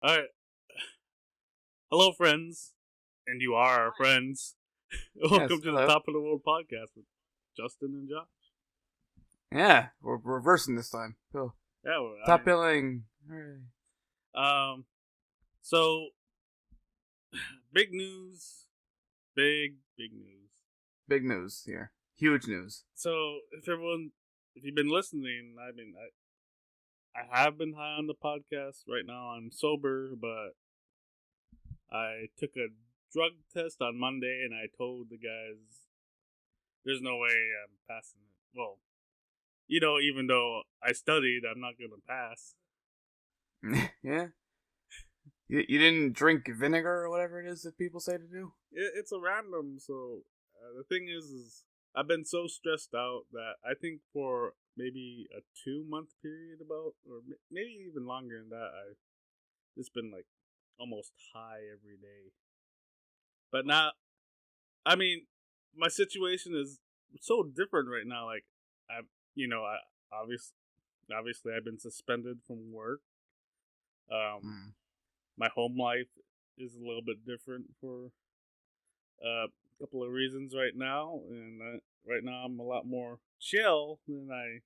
All right. Hello, friends. And you are our friends. Yes, Welcome to the hello. Top of the World podcast with Justin and Josh. Yeah, we're reversing this time. Cool. Yeah, well, Top billing. Hooray. so big news. Big news. Big news here. Huge news. So, if you've been listening, I have been high on the podcast. Right now, I'm sober, but I took a drug test on Monday, and I told the guys, "There's no way I'm passing it." Well, even though I studied, I'm not gonna pass. Yeah? You didn't drink vinegar or whatever it is that people say to do? It's a random. So the thing is I've been so stressed out that I think for maybe a 2 month period, or maybe even longer than that, I've just been like almost high every day. But now, I mean, my situation is so different right now. Like, I, I obviously I've been suspended from work. Mm. My home life is a little bit different for a couple of reasons right now, and right now I'm a lot more chill than I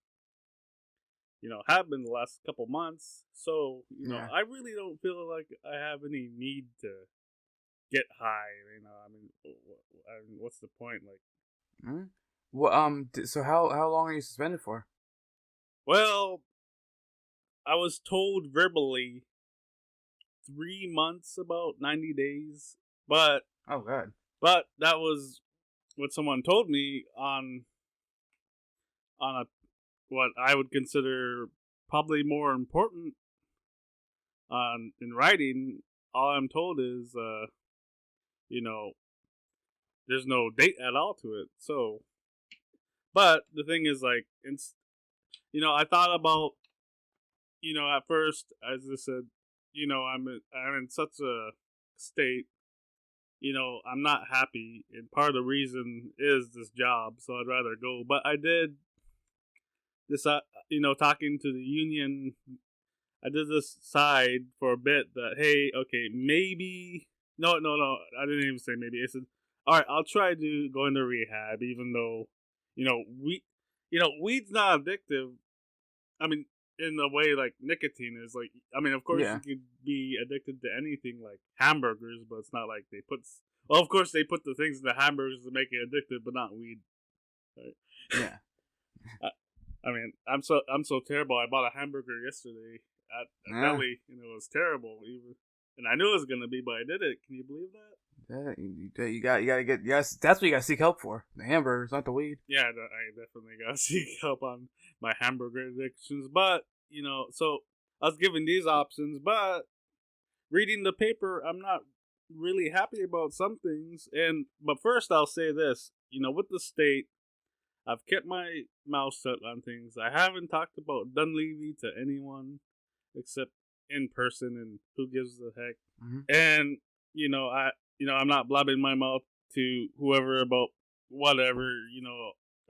have been the last couple months. So Yeah. I really don't feel like I have any need to get high. What's the point? Like, Mm. Well, so how long are you suspended for? well, I was told verbally 3 months, about 90 days, but Oh, God. that was what someone told me on a what I would consider probably more important in writing. All I'm told is, you know, there's no date at all to it. So, but the thing is, like, I thought about, at first, as I said, I'm in such a state. I'm not happy, and part of the reason is this job. So I'd rather go. But I did this, talking to the union. I did this side for a bit that, hey, okay, maybe no, I didn't even say maybe. I said, all right, I'll try to go into rehab, even though, weed's not addictive. I mean, in a way like nicotine is. Like, I mean, of course you Yeah. could be addicted to anything like hamburgers, but it's not like they put. Well, of course they put the things in the hamburgers to make it addictive, but not weed. Right? Yeah. I mean, I'm so terrible. I bought a hamburger yesterday at a Yeah. deli, and it was terrible. Even, and I knew it was gonna be, but I did it. Can you believe that? Yeah, you gotta get, yes, that's what you gotta seek help for. The hamburgers, not the weed. Yeah, I definitely gotta seek help on my hamburger addictions. But so I was given these options, but reading the paper, I'm not really happy about some things. But first, I'll say this: with the state, I've kept my mouth shut on things. I haven't talked about Dunleavy to anyone except in person, and who gives a heck. Mm-hmm. And I'm not blabbing my mouth to whoever about whatever,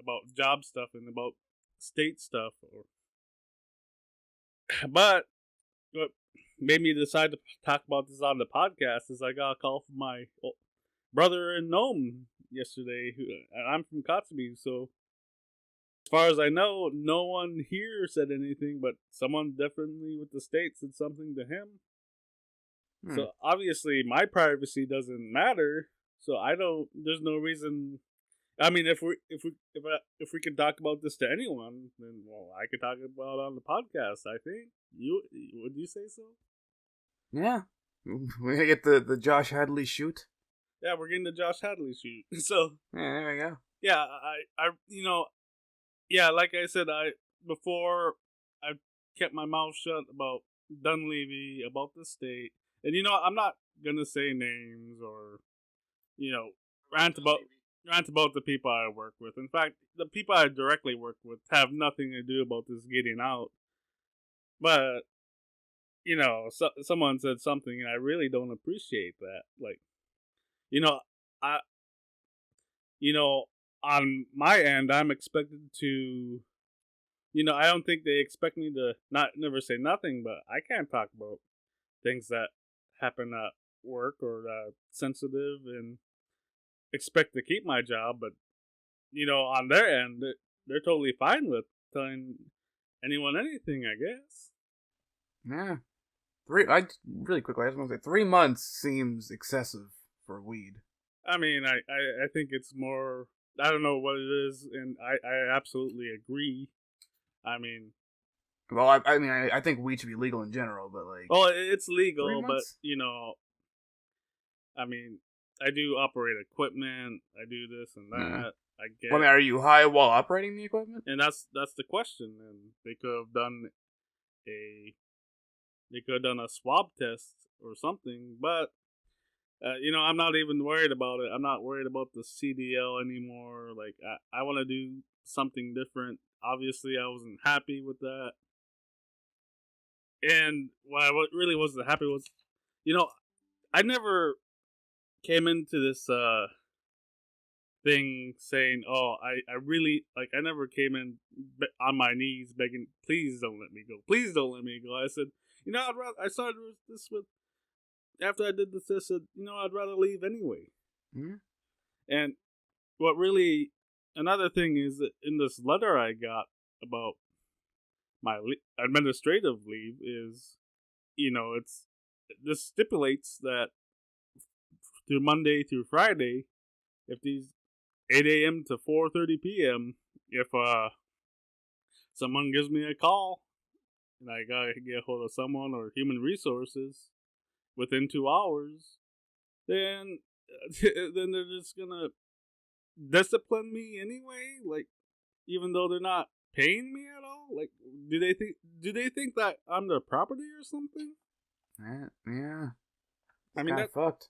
about job stuff and about state stuff. But what made me decide to talk about this on the podcast is I got a call from my brother in Nome yesterday, and I'm from Kotzebue, so as far as I know, no one here said anything, but someone definitely with the state said something to him. Hmm. So obviously, my privacy doesn't matter. So I don't. There's no reason. I mean, if we can talk about this to anyone, then I could talk about it on the podcast. I think would you say so? Yeah. We gotta get the Josh Hadley shoot. Yeah, we're getting the Josh Hadley shoot. So Yeah, there we go. yeah, yeah, like I said, before I kept my mouth shut about Dunleavy, about the state, and I'm not gonna say names or you know rant about the people I work with. In fact, the people I directly work with have nothing to do about this getting out. But someone said something, and I really don't appreciate that. Like, I on my end, I'm expected to. I don't think they expect me to not never say nothing, but I can't talk about things that happen at work or sensitive and expect to keep my job, but on their end, they're totally fine with telling anyone anything, I guess. Yeah. Really quickly, I just want to say 3 months seems excessive for weed. I mean, I think it's more. I don't know what it is, and I absolutely agree. I mean, Well, I think weed should be legal in general, but like, well, it's 3 legal, but months? I mean, I do operate equipment. I do this and that. Yeah. I get, Well, I mean, are you high while operating the equipment? and that's the question. And they could have done a swab test or something, but I'm not even worried about it. I'm not worried about the CDL anymore. Like, I want to do something different. Obviously, I wasn't happy with that. And what I really wasn't happy was, I never came into this thing saying, oh, I really, like, I never came in on my knees begging, please don't let me go. Please don't let me go. I said, I started this with, after I did this, I said, I'd rather leave anyway. Mm-hmm. And what really, another thing is that in this letter I got about my administrative leave is, this stipulates that through Monday through Friday, if these 8 a.m. to 4:30 p.m., if someone gives me a call and I gotta get a hold of someone or human resources within 2 hours, then they're just gonna discipline me anyway. Like, even though they're not paying me at all. Like, do they think that I'm their property or something? Yeah. I mean, fucked.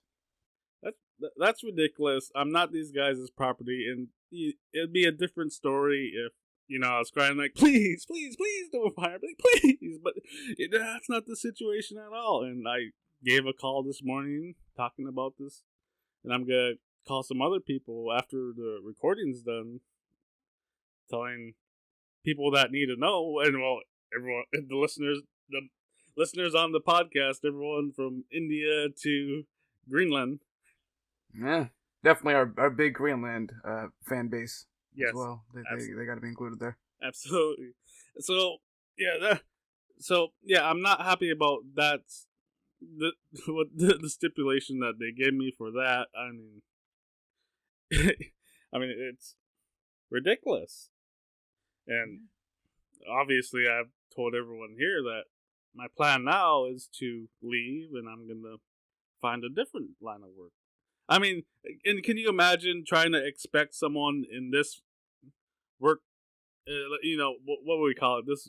That's ridiculous. I'm not these guys' property, and it'd be a different story if I was crying like, please, please, please don't fire me, please. But that's not the situation at all. And I gave a call this morning talking about this, and I'm gonna call some other people after the recording's done, telling people that need to know, and well, everyone, the listeners on the podcast, everyone from India to Greenland. Yeah, definitely our big Greenland fan base Yes, as well. They got to be included there. Absolutely. So I'm not happy about that. The stipulation that they gave me for that. I mean, it's ridiculous. And obviously, I've told everyone here that my plan now is to leave, and I'm gonna find a different line of work. I mean, and can you imagine trying to expect someone in this work, what would we call it? This,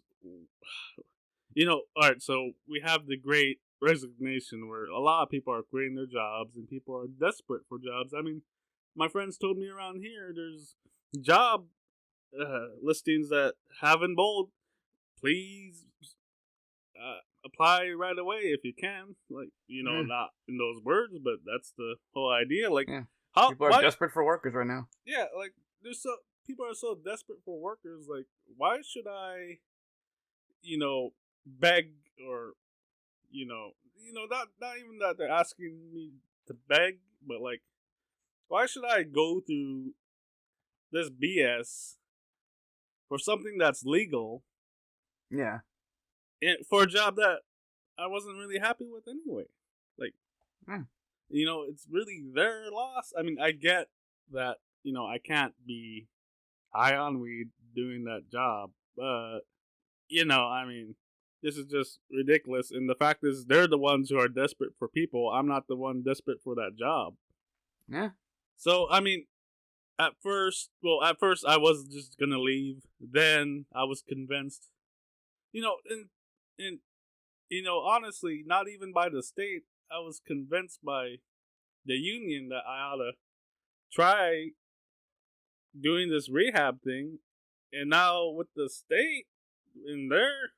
all right, so we have the great resignation where a lot of people are quitting their jobs and people are desperate for jobs. I mean, my friends told me around here there's job listings that have in bold, please apply right away if you can. Like, not in those words, but that's the whole idea. Like, people are desperate for workers right now. Yeah, like people are so desperate for workers. Like, why should I, beg or, not even that they're asking me to beg, but like, why should I go through this BS for something that's legal? Yeah. And for a job that I wasn't really happy with anyway. Like, it's really their loss. I mean, I get that, I can't be high on weed doing that job, but, I mean, this is just ridiculous. And the fact is, they're the ones who are desperate for people. I'm not the one desperate for that job. Yeah. So, I mean, at first I was just gonna leave. Then I was convinced, and honestly, not even by the state. I was convinced by the union that I ought to try doing this rehab thing. And now with the state in their,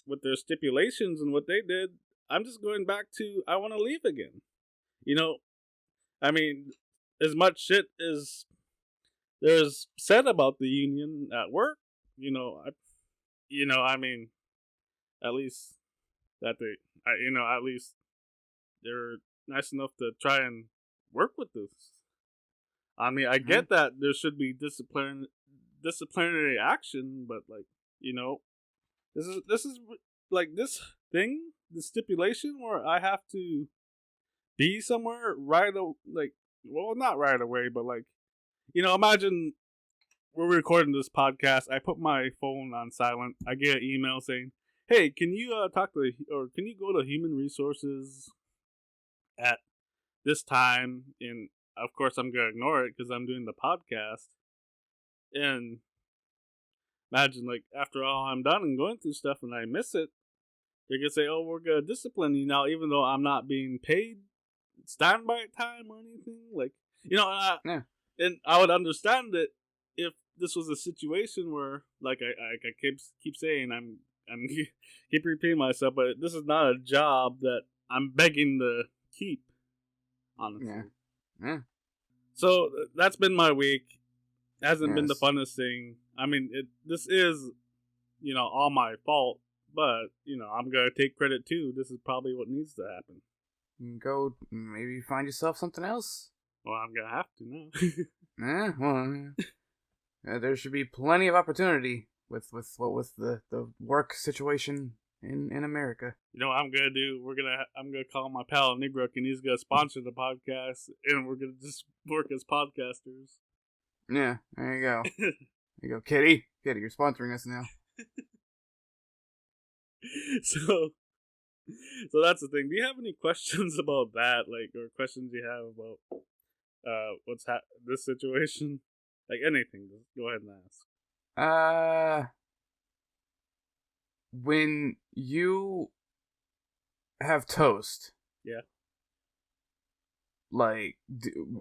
with their stipulations and what they did, I'm just going back to, I want to leave again. I mean, as much shit as there's said about the union at work, I mean, at least that at least they're nice enough to try and work with this. I mean, I get that there should be disciplinary action, but like, this is like this thing, the stipulation where I have to be somewhere not right away, but like, imagine we're recording this podcast. I put my phone on silent. I get an email saying, "Hey, can you can you go to human resources at this time?" And of course, I'm gonna ignore it because I'm doing the podcast. And imagine, like, after all I'm done and going through stuff, and I miss it, they're gonna say, "Oh, we're gonna discipline you now," even though I'm not being paid standby time or anything. Like, and I would understand it if this was a situation where, like, I keep saying, I'm keep repeating myself, but this is not a job that I'm begging to keep. Honestly, yeah. So that's been my week. Hasn't been the funnest thing. I mean, this is, all my fault, but I'm gonna take credit too. This is probably what needs to happen. Go maybe find yourself something else. Well, I'm gonna have to now. There should be plenty of opportunity with the work situation in America. You know what I'm gonna do? I'm gonna call my pal Nigrook, and he's gonna sponsor the podcast, and we're gonna just work as podcasters. Yeah, there you go. There you go, Kitty, you're sponsoring us now. So that's the thing. Do you have any questions about that, like, or questions you have about this situation? Like, anything, just go ahead and ask. When you have toast, yeah, like,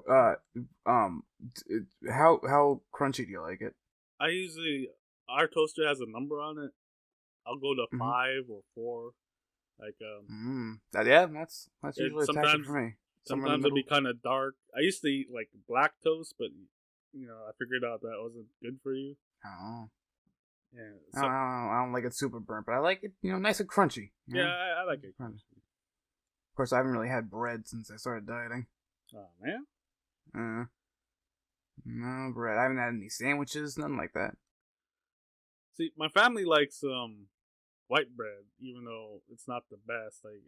how crunchy do you like it? Our toaster has a number on it. I'll go to 5 or 4. Like, that's usually a tactic for me. Sometimes it'll be kind of dark. I used to eat like black toast, but I figured out that wasn't good for you. Oh. Yeah. So, I don't like it super burnt, but I like it, nice and crunchy. Yeah, I like it crunchy. Of course, I haven't really had bread since I started dieting. Oh, man. No bread. I haven't had any sandwiches, nothing like that. See, my family likes white bread, even though it's not the best. Like,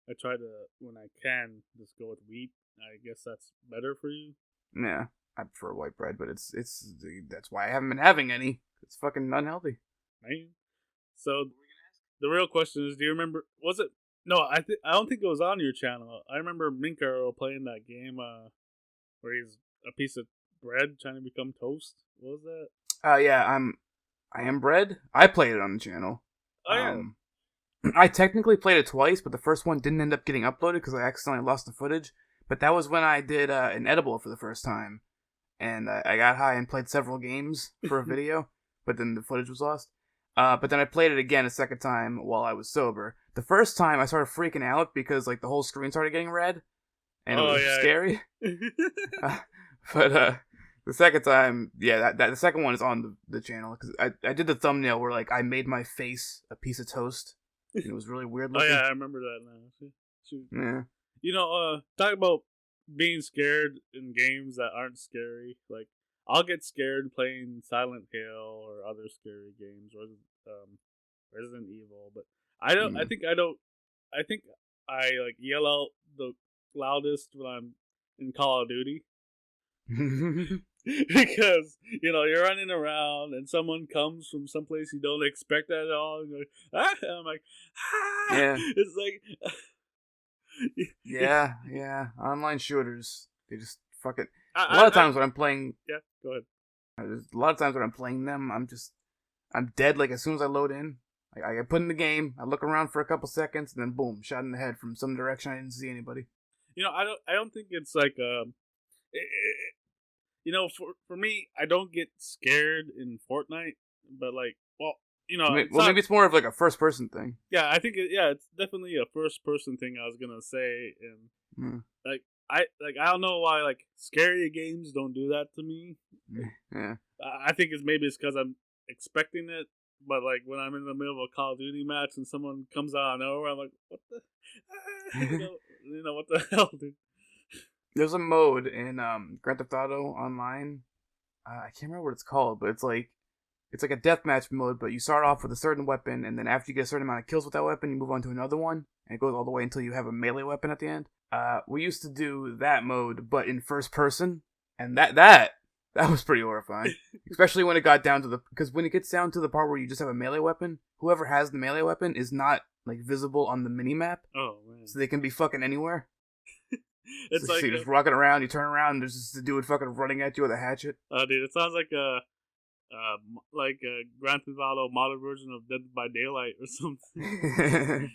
I try to, when I can, just go with wheat. I guess that's better for you. Yeah, I prefer white bread, but it's that's why I haven't been having any. It's fucking unhealthy. Man. So the real question is, do you remember? Was it? No, I don't think it was on your channel. I remember Minkaro playing that game where he's a piece of bread trying to become toast. What was that? Yeah, I am bread. I played it on the channel. Oh yeah. I technically played it twice, but the first one didn't end up getting uploaded because I accidentally lost the footage. But that was when I did an edible for the first time. And I got high and played several games for a video, but then the footage was lost. But then I played it again a second time while I was sober. The first time I started freaking out because like the whole screen started getting red. And it was scary. But the second time, that the second one is on the channel. Because I did the thumbnail where like I made my face a piece of toast. And it was really weird looking. Oh yeah, I remember that now. Shoot. Yeah. Talk about being scared in games that aren't scary. Like, I'll get scared playing Silent Hill or other scary games, or Resident Evil. But I don't. I think I like yell out the loudest when I'm in Call of Duty. Because you're running around and someone comes from someplace you don't expect at all, and you're like, and I'm like, yeah, it's like, yeah, online shooters, they just fuck it. A lot of times when I'm playing, go ahead. A lot of times when I'm playing them, I'm dead. Like as soon as I load in, I get put in the game, I look around for a couple seconds, and then boom, shot in the head from some direction I didn't see anybody. I don't think it's like for me, I don't get scared in Fortnite, but like, maybe it's more of like a first person thing. Yeah, I think it's definitely a first person thing. I was gonna say, and I don't know why like scary games don't do that to me. Yeah, I think it's because I'm expecting it, But like when I'm in the middle of a Call of Duty match and someone comes out of nowhere, I'm like, what the, what the hell, dude? There's a mode in Grand Theft Auto Online. I can't remember what it's called, but it's like a deathmatch mode. But you start off with a certain weapon, and then after you get a certain amount of kills with that weapon, you move on to another one, and it goes all the way until you have a melee weapon at the end. We used to do that mode, but in first person, and that was pretty horrifying. Especially when it got down to because when it gets down to the part where you just have a melee weapon, whoever has the melee weapon is not like visible on the mini map. Oh man! So they can be fucking anywhere. It's so like you're just rocking around, you turn around, and there's just a dude fucking running at you with a hatchet. Oh, dude, it sounds like a Grand Theft Auto modern version of Dead by Daylight or something.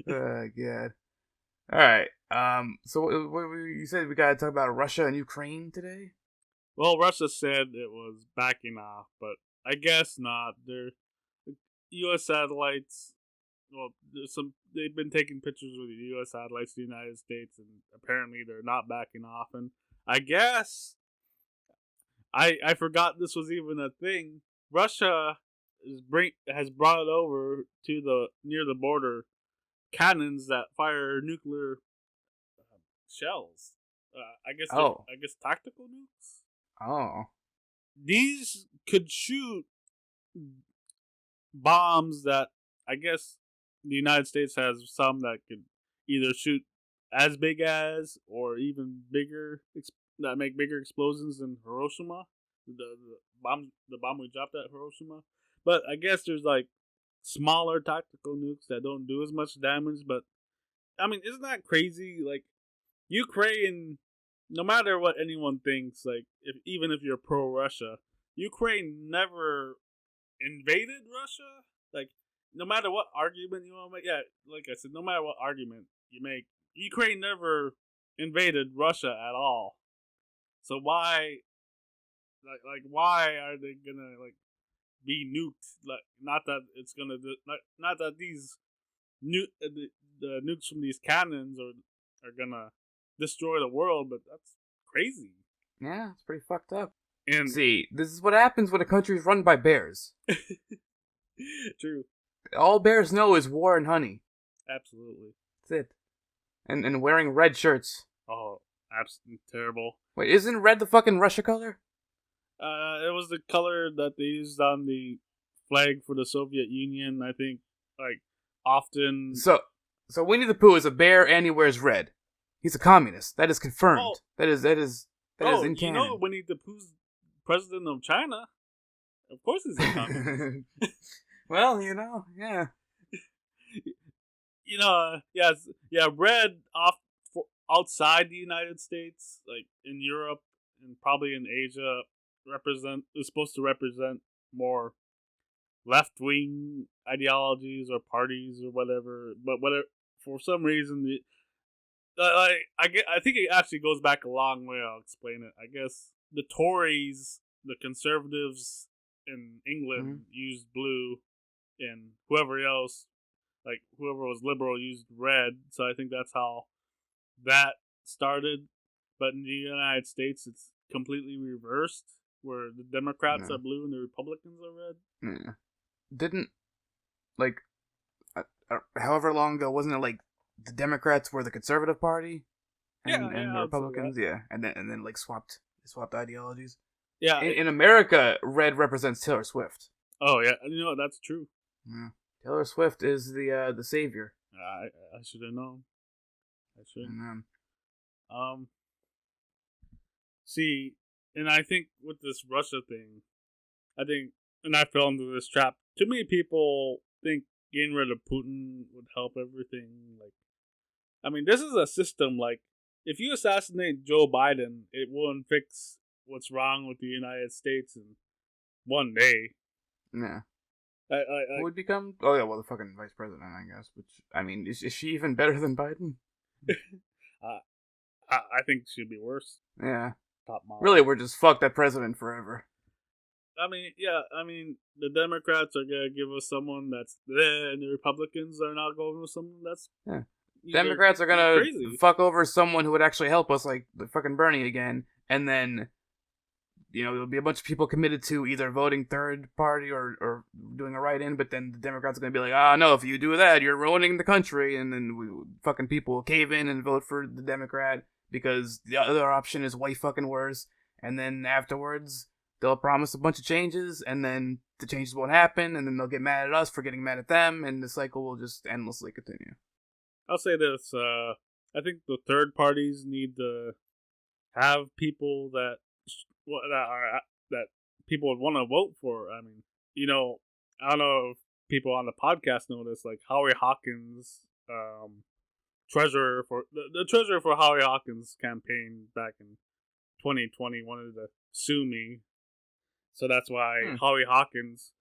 Oh god. All right. So you said we gotta talk about Russia and Ukraine today. Well, Russia said it was backing off, but I guess not. Their U.S. satellites. Well, they've been taking pictures with the U.S. satellites to the United States, and apparently they're not backing off. And I guess I forgot this was even a thing. Russia has brought over to near the border cannons that fire nuclear shells. I guess tactical nukes. Oh, these could shoot bombs that I guess the United States has some that could either shoot as big as or even bigger that make bigger explosions than Hiroshima, the bomb we dropped at Hiroshima. But I guess there's like smaller tactical nukes that don't do as much damage. But I mean, isn't that crazy? Like Ukraine, no matter what anyone thinks, like even if you're pro Russia, Ukraine never invaded Russia. Like no matter what argument you want to make, yeah, like I said, no matter what argument you make, Ukraine never invaded Russia at all. So why, why are they gonna be nuked? Like, not that it's gonna, not that these the nukes from these cannons are gonna destroy the world, but that's crazy. Yeah, it's pretty fucked up. And see, this is what happens when a country is run by bears. True. All bears know is war and honey. Absolutely. That's it. And wearing red shirts. Oh, absolutely terrible. Wait, isn't red the fucking Russia color? It was the color that they used on the flag for the Soviet Union, I think, often. So Winnie the Pooh is a bear and he wears red. He's a communist. That is confirmed. Oh. That is in canon. You know Winnie the Pooh's president of China? Of course he's a communist. Well, yeah. Red outside the United States, like in Europe and probably in Asia, is supposed to represent more left-wing ideologies or parties or whatever. But for some reason, I think it actually goes back a long way. I'll explain it. I guess the Tories, the Conservatives in England, used blue, and whoever was liberal used red. So I think that's how that started. But in the United States, it's completely reversed, where the Democrats are blue and the Republicans are red. Yeah. Didn't, however long ago, wasn't it the Democrats were the conservative party? And the Republicans, yeah. And then swapped ideologies. Yeah. In America, red represents Taylor Swift. Oh, yeah. That's true. Yeah. Taylor Swift is the savior. I should have known. I should. See, and I think with this Russia thing, and I fell into this trap. Too many people think getting rid of Putin would help everything. This is a system. If you assassinate Joe Biden, it won't fix what's wrong with the United States in one day. Yeah. Who would become? Oh yeah, well the fucking vice president, I guess. Which is she even better than Biden? I think she'd be worse. Yeah. Top model. Really, we're just fuck that president forever. The Democrats are gonna give us someone that's there, and the Republicans are not going with someone that's. Yeah. Democrats are gonna fuck over someone who would actually help us, like the fucking Bernie again, and then there'll be a bunch of people committed to either voting third party or doing a write-in, but then the Democrats are going to be like, no, if you do that, you're ruining the country, and then fucking people will cave in and vote for the Democrat because the other option is way fucking worse, and then afterwards, they'll promise a bunch of changes, and then the changes won't happen, and then they'll get mad at us for getting mad at them, and the cycle will just endlessly continue. I'll say this, I think the third parties need to have people that people would want to vote for. I mean, I don't know if people on the podcast know this, like Howie Hawkins, treasurer for the treasurer for Howie Hawkins campaign back in 2020 wanted to sue me, so that's why Howie Hawkins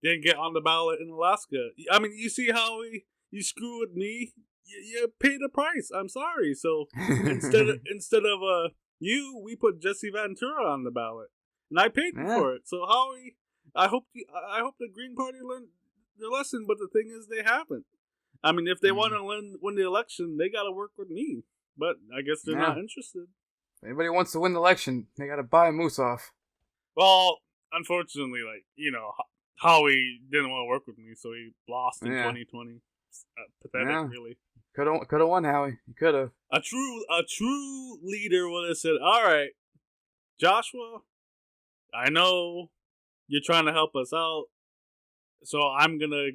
didn't get on the ballot in Alaska. I mean, you see Howie, you screw with me, you pay the price. I'm sorry. So instead of we put Jesse Ventura on the ballot, and I paid for it. So Howie, I hope the Green Party learned their lesson. But the thing is, they haven't. I mean, if they want to win the election, they got to work with me. But I guess they're not interested. If anybody wants to win the election, they got to buy Moose off. Well, unfortunately, Howie didn't want to work with me, so he lost in 2020. Pathetic, really. Could have won, Howie. You could have. A true leader would have said, "All right, Joshua, I know you're trying to help us out, so I'm gonna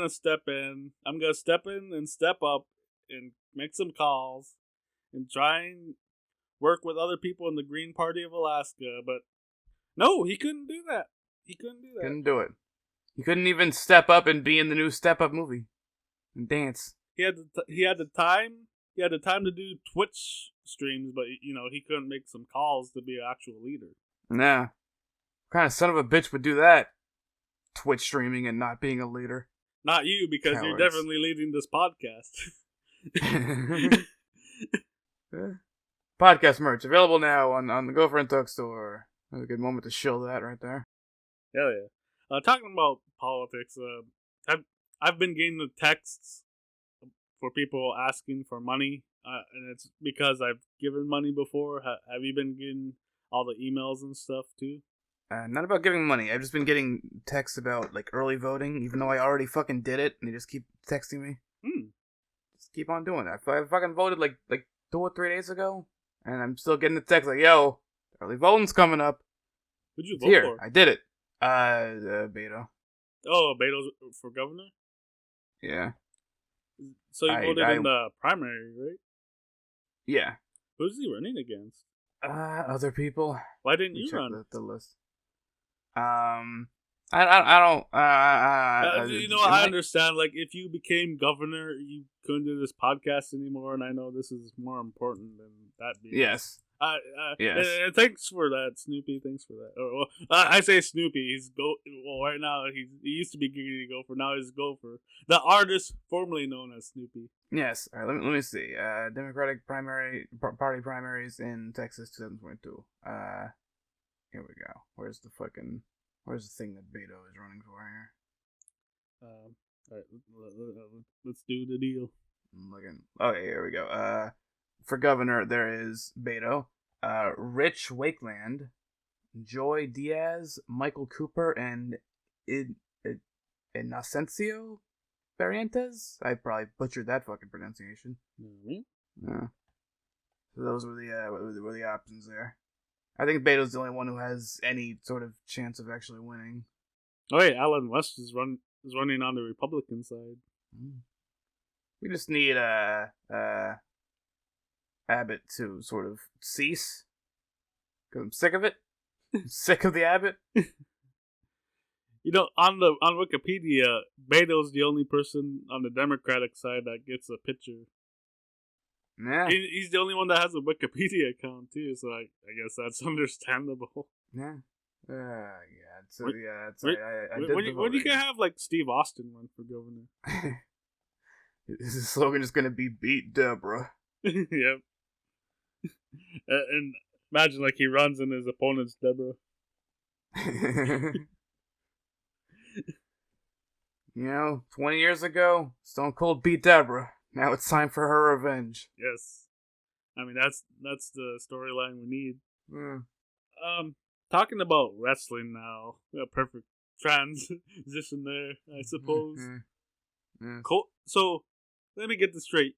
step in. I'm gonna step in and step up and make some calls and try and work with other people in the Green Party of Alaska." But no, he couldn't do that. Couldn't do it. He couldn't even step up and be in the new Step Up movie and dance. He had the time. He had the time to do Twitch streams, but he couldn't make some calls to be an actual leader. Nah. What kind of son of a bitch would do that? Twitch streaming and not being a leader. Not you, because Cowards. You're definitely leading this podcast. Podcast merch available now on the Gopher and Tug store. That's a good moment to shill that right there. Hell yeah. Talking about politics, I've been getting the texts for people asking for money, and it's because I've given money before. Have you been getting all the emails and stuff too? Not about giving money. I've just been getting texts about early voting, even though I already fucking did it, and they just keep texting me. Just keep on doing it. I fucking voted like 2 or 3 days ago, and I'm still getting the text yo, early voting's coming up. Who'd you vote for? I did it. Beto. Oh, Beto's for governor? Yeah. So you voted in the primary, right? Yeah. Who's he running against? Other people. Why didn't you run? The list. I don't. I understand. If you became governor, you couldn't do this podcast anymore, and I know this is more important than that being. Yes. Yes. And thanks for that, Snoopy. Thanks for that. I say Snoopy. Right now he used to be Giggity Gopher. Now he's Gopher, the artist formerly known as Snoopy. Yes. All right. Let me see. Democratic party primaries in Texas 2022. Here we go. Where's the thing that Beto is running for here? All right. Let's do the deal. I'm looking. Okay, here we go. For governor, there is Beto, Rich Wakeland, Joy Diaz, Michael Cooper, and Inocencio Barrientos. I probably butchered that fucking pronunciation. Mm-hmm. Yeah. So those were the options there. I think Beto's the only one who has any sort of chance of actually winning. Oh, hey, Alan West is running on the Republican side. We just need Abbott to sort of cease, because I'm sick of it. I'm sick of the Abbott. On Wikipedia, Beto's the only person on the Democratic side that gets a picture. Yeah. He's the only one that has a Wikipedia account too, so I guess that's understandable. Yeah. I did when you can have Steve Austin run for governor. His slogan is going to be "Beat Deborah." Yep. And imagine he runs and his opponent's Deborah. 20 years ago, Stone Cold beat Deborah. Now it's time for her revenge. Yes. I mean, that's the storyline we need. Mm. Talking about wrestling now, a perfect transition there, I suppose. Mm-hmm. So, let me get this straight.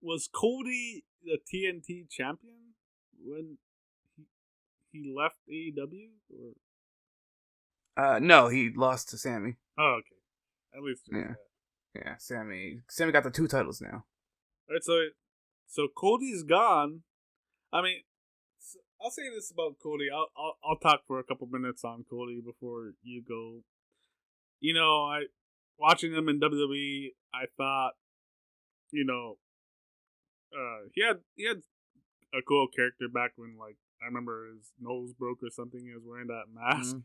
Was Cody the TNT champion when he left AEW? Or? No, he lost to Sammy. Oh, okay. At least yeah, yeah. Sammy got the 2 titles now. All right, so Cody's gone. I mean, I'll say this about Cody. I'll talk for a couple minutes on Cody before you go. You know, watching him in WWE, I thought, you know, he had a cool character back when, like, I remember his nose broke or something. He was wearing that mask.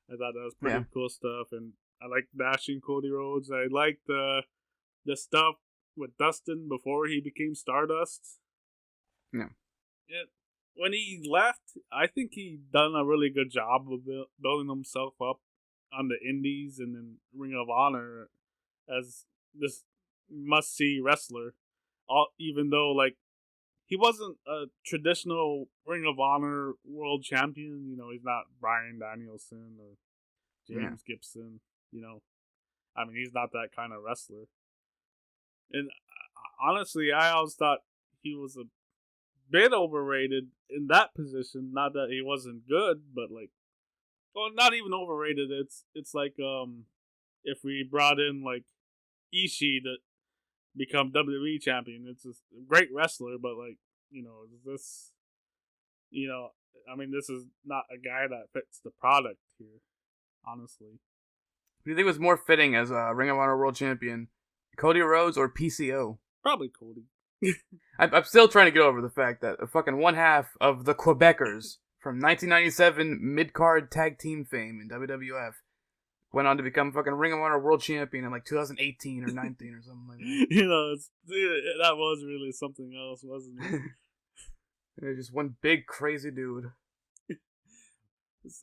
I thought that was pretty cool stuff, and I liked dashing Cody Rhodes. I liked the stuff with Dustin before he became Stardust. Yeah. When he left, I think he done a really good job of building himself up on the Indies and then Ring of Honor as this must-see wrestler. Even though, like, he wasn't a traditional Ring of Honor world champion. You know, he's not Bryan Danielson or James Gibson. You know, I mean, he's not that kind of wrestler. And honestly, I always thought he was a bit overrated in that position. Not that he wasn't good, but like, well, not even overrated. It's like if we brought in like Ishii to become WWE champion, it's a great wrestler, but like, you know, this, you know, I mean, this is not a guy that fits the product here, honestly. Do you think it was more fitting as a Ring of Honor World Champion, Cody Rhodes or PCO? Probably Cody. I'm still trying to get over the fact that a fucking one half of the Quebecers from 1997 mid-card tag team fame in WWF went on to become fucking Ring of Honor World Champion in like 2018 or 19 or something like that. You know, that was really something else, wasn't it? They're just one big crazy dude.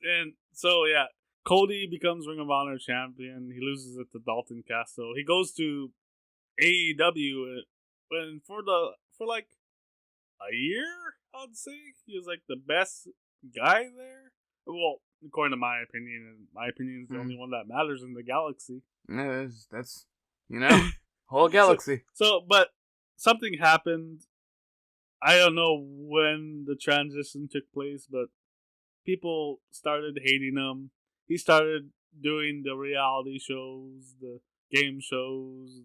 And so, yeah, Cody becomes Ring of Honor champion. He loses it to Dalton Castle. He goes to AEW, and for like a year, I'd say he was like the best guy there. Well, according to my opinion, and my opinion is the only one that matters in the galaxy. Yeah, that's you know, whole galaxy. So, but something happened. I don't know when the transition took place, but people started hating him. He started doing the reality shows, the game shows,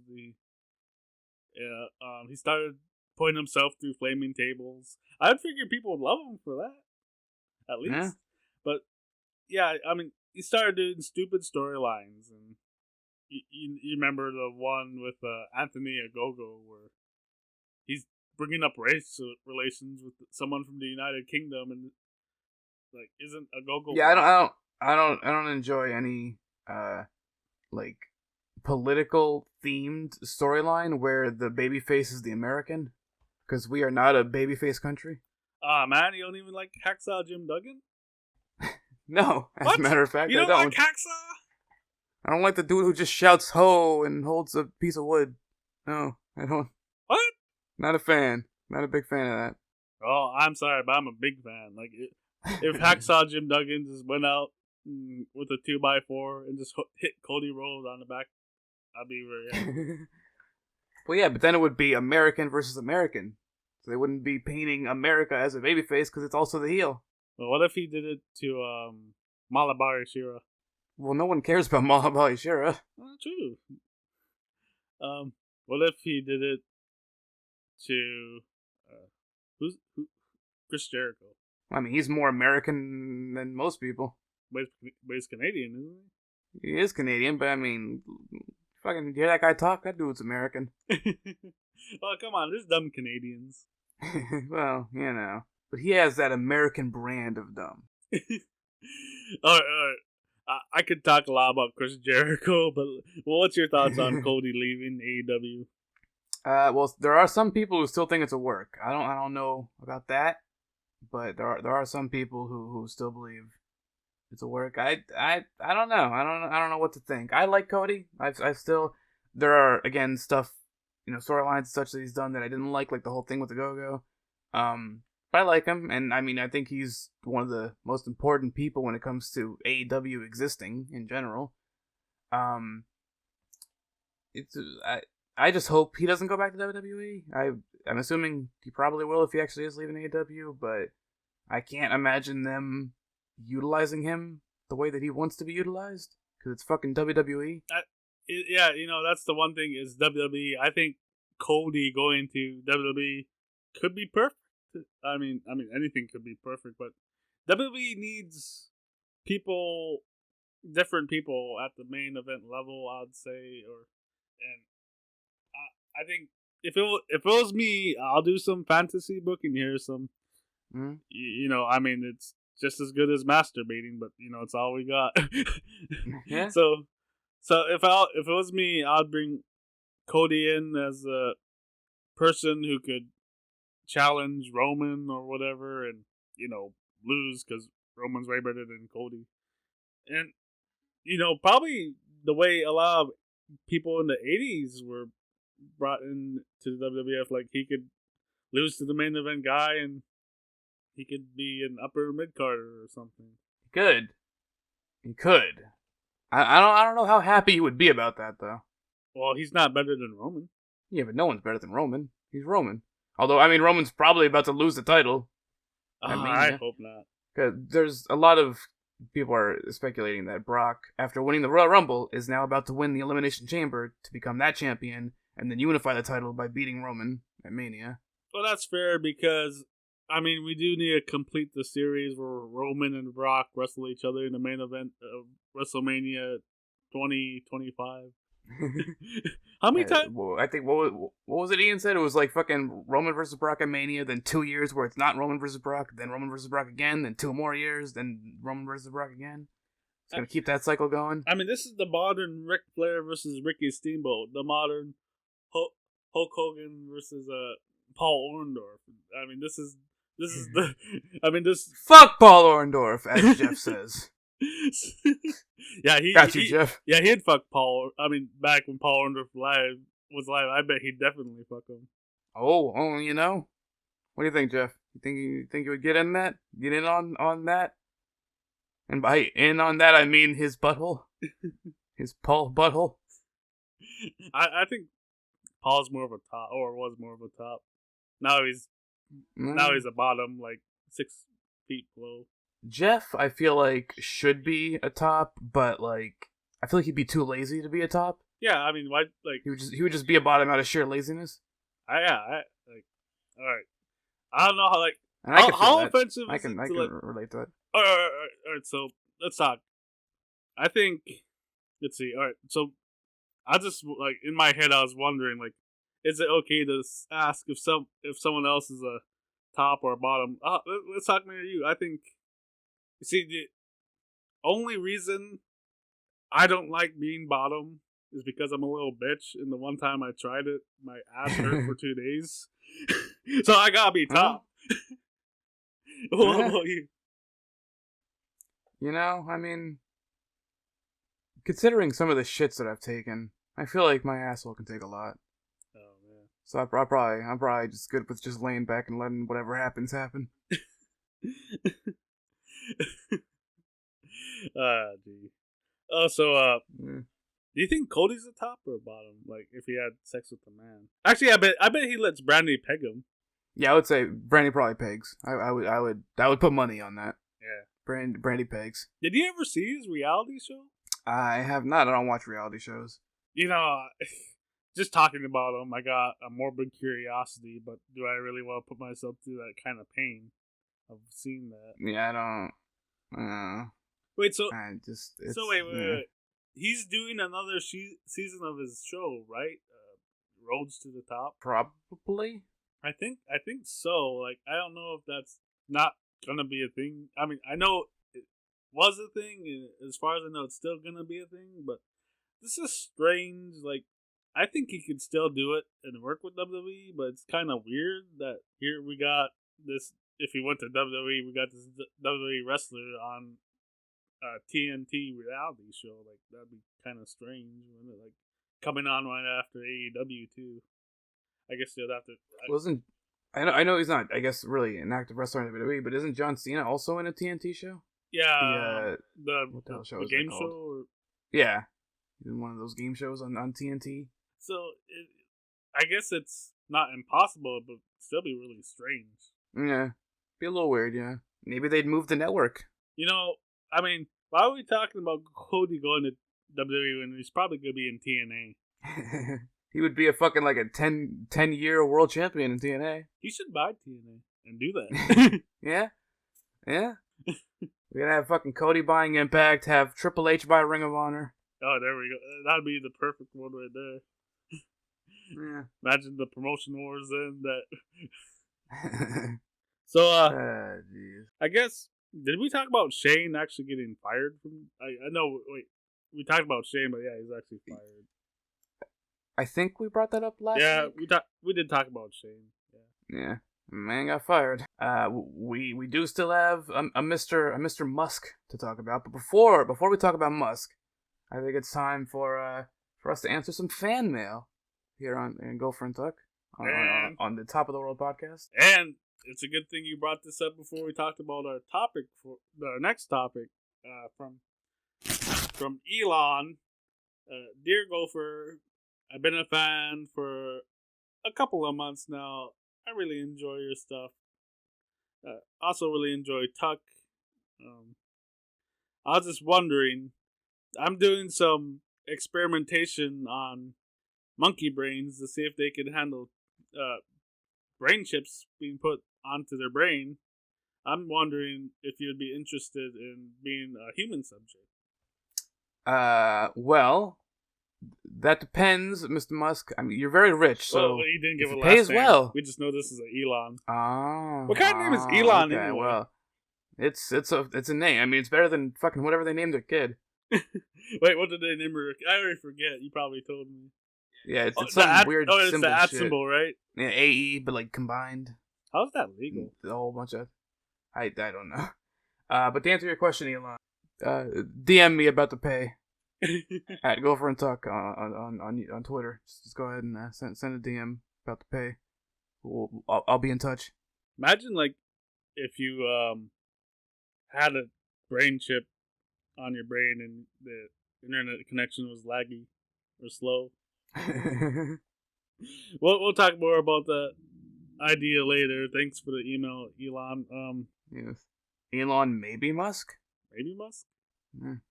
he started putting himself through flaming tables. I'd figure people would love him for that, at least. Yeah. But yeah, I mean, he started doing stupid storylines, and you remember the one with Anthony Ogogo where he's bringing up race relations with someone from the United Kingdom, and like, isn't Ogogo? Yeah, I don't enjoy any like political themed storyline where the babyface is the American, because we are not a babyface country. Man, you don't even like Hacksaw Jim Duggan? No, as a matter of fact, you don't I don't. Like Hacksaw? I don't like the dude who just shouts "ho" and holds a piece of wood. No, I don't. What? Not a fan. Not a big fan of that. Oh, I'm sorry, but I'm a big fan. Like, if Hacksaw Jim Duggan just went out with a 2x4 and just hit Cody Rhodes on the back, I'd be very happy. Well, yeah, but then it would be American versus American. So they wouldn't be painting America as a babyface because it's also the heel. Well, what if he did it to Malabar Shira? Well, no one cares about Malabar Shira. Well, true. What if he did it to who? Chris Jericho? I mean, he's more American than most people. But he's Canadian, isn't he? He is Canadian, but I mean, fucking hear that guy talk? That dude's American. Well, come on, there's dumb Canadians. Well, you know. But he has that American brand of dumb. All right. I could talk a lot about Chris Jericho, but what's your thoughts on Cody leaving AEW? Well, there are some people who still think it's a work. I don't know about that, but there are some people who still believe it's a work. I don't know. I don't know what to think. I like Cody. I still, there are again stuff, you know, storylines and such that he's done that I didn't like the whole thing with the Go-Go. But I like him, and I mean, I think he's one of the most important people when it comes to AEW existing in general. Um, it's I just hope he doesn't go back to WWE. I'm assuming he probably will if he actually is leaving AEW, but I can't imagine them utilizing him the way that he wants to be utilized because it's fucking WWE. Yeah, that's the one thing is WWE. I think Cody going to WWE could be perfect. I mean, anything could be perfect, but WWE needs people, different people at the main event level. I'd say, and I think if it was me, I'll do some fantasy booking here. I mean, it's just as good as masturbating, but it's all we got. Yeah. So if it was me, I'd bring Cody in as a person who could challenge Roman or whatever, and lose because Roman's way better than Cody. And probably the way a lot of people in the '80s were brought in to the WWF, like he could lose to the main event guy, and he could be an upper mid carder or something. He could. I don't know how happy he would be about that though. Well, he's not better than Roman. Yeah, but no one's better than Roman. He's Roman. Although, I mean, Roman's probably about to lose the title. I hope not. Because there's a lot of people are speculating that Brock, after winning the Royal Rumble, is now about to win the Elimination Chamber to become that champion and then unify the title by beating Roman at Mania. Well, that's fair because, I mean, we do need to complete the series where Roman and Brock wrestle each other in the main event of WrestleMania 2025. How many times? Well, I think what was it Ian said? It was like fucking Roman versus Brock at Mania, then 2 years where it's not Roman versus Brock, then Roman versus Brock again, then 2 more years, then Roman versus Brock again. It's gonna keep that cycle going. I mean, this is the modern Ric Flair versus Ricky Steamboat, the modern Hulk Hogan versus Paul Orndorff. I mean, this is the. I mean, this. Fuck Paul Orndorff, as Jeff says. Yeah, he got you, Jeff. Yeah, he'd fuck Paul. I mean, back when Paul Orndorff was live, I bet he'd definitely fuck him. Oh, what do you think, Jeff? You think you would get in that? Get in on that? And by in on that, I mean his butthole, his Paul butthole. I think Paul's more of a top, or was more of a top. Now he's a bottom, like 6 feet below. Jeff, I feel like, should be a top, but like I feel like he'd be too lazy to be a top. Yeah, I mean, why? Like he would just be a bottom out of sheer laziness. All right. I don't know how offensive. I can relate to it. All right. So let's talk. I think. Let's see. All right. So I just in my head I was wondering is it okay to ask if someone else is a top or a bottom? Let's talk me to you. I think. See, the only reason I don't like being bottom is because I'm a little bitch, and the one time I tried it, my ass hurt for 2 days. So I gotta be top. What about you? I mean, considering some of the shits that I've taken, I feel like my asshole can take a lot. Oh man. So I'm probably just good with just laying back and letting whatever happens happen. Gee. Oh, so do you think Cody's a top or a bottom? Like if he had sex with a man? Actually, I bet he lets Brandy peg him. Yeah, I would say Brandy probably pegs. I would put money on that. Yeah. Brandy pegs. Did you ever see his reality show? I have not. I don't watch reality shows. Just talking about him, I got a morbid curiosity, but do I really want to put myself through that kind of pain of seeing that? Yeah, I don't. Wait, so wait. Yeah. He's doing another season of his show, right? Rhodes to the Top. Probably. I think so. I don't know if that's not gonna be a thing. I mean, I know it was a thing, and as far as I know, it's still gonna be a thing. But this is strange. I think he could still do it and work with WWE, but it's kind of weird that here we got this. If he went to WWE, we got this WWE wrestler on TNT reality show. That'd be kind of strange, wouldn't it? Coming on right after AEW too. I guess they'll have to. I know he's not, I guess, really an active wrestler in WWE, but isn't John Cena also in a TNT show? Yeah, What the hell show the is that game called? show. Or... Yeah, in one of those game shows on TNT. So I guess it's not impossible, but still be really strange. Yeah, be a little weird. Yeah, maybe they'd move the network. You know, I mean, why are we talking about Cody going to WWE when he's probably gonna be in TNA? He would be a fucking like a 10-year world champion in TNA. He should buy TNA and do that. Yeah. We're gonna have fucking Cody buying Impact, have Triple H buy Ring of Honor. Oh, there we go. That'd be the perfect one right there. Yeah. Imagine the promotion wars then. That. So, I guess, did we talk about Shane actually getting fired from? I know. Wait, we talked about Shane, but yeah, he's actually fired. I think we brought that up last week. Yeah, we did talk about Shane. Yeah. Man got fired. We do still have a Mr. Musk to talk about, but before we talk about Musk, I think it's time for us to answer some fan mail here on Gopher and Tuck on the Top of the World podcast. And it's a good thing you brought this up before we talked about our topic for our next topic from Elon. Dear Gopher, I've been a fan for a couple of months now. I really enjoy your stuff. Also really enjoy Tuck. I was just wondering, I'm doing some experimentation on monkey brains to see if they can handle brain chips being put onto their brain. I'm wondering if you'd be interested in being a human subject. Well, that depends, Mr. Musk. I mean, you're very rich, so he didn't give if a you last pay as name. Well. We just know this is an Elon. Oh. What kind of name is Elon okay, anyway? Well, it's a name. I mean, it's better than fucking whatever they named their kid. Wait, what did they name her? I already forget. You probably told me. Yeah, it's some weird symbol. Oh, it's the @ shit. symbol, right? Yeah, AE, but like combined. How's that legal? A whole bunch of. I don't know. But to answer your question, Elon, DM me about the pay at Gopher and Tuck on Twitter. Just go ahead and send a DM about the pay. I'll be in touch. Imagine like if you had a brain chip on your brain and the internet connection was laggy or slow. We'll talk more about that idea later. Thanks for the email, Elon. Yes. Elon, maybe Musk? Maybe Musk?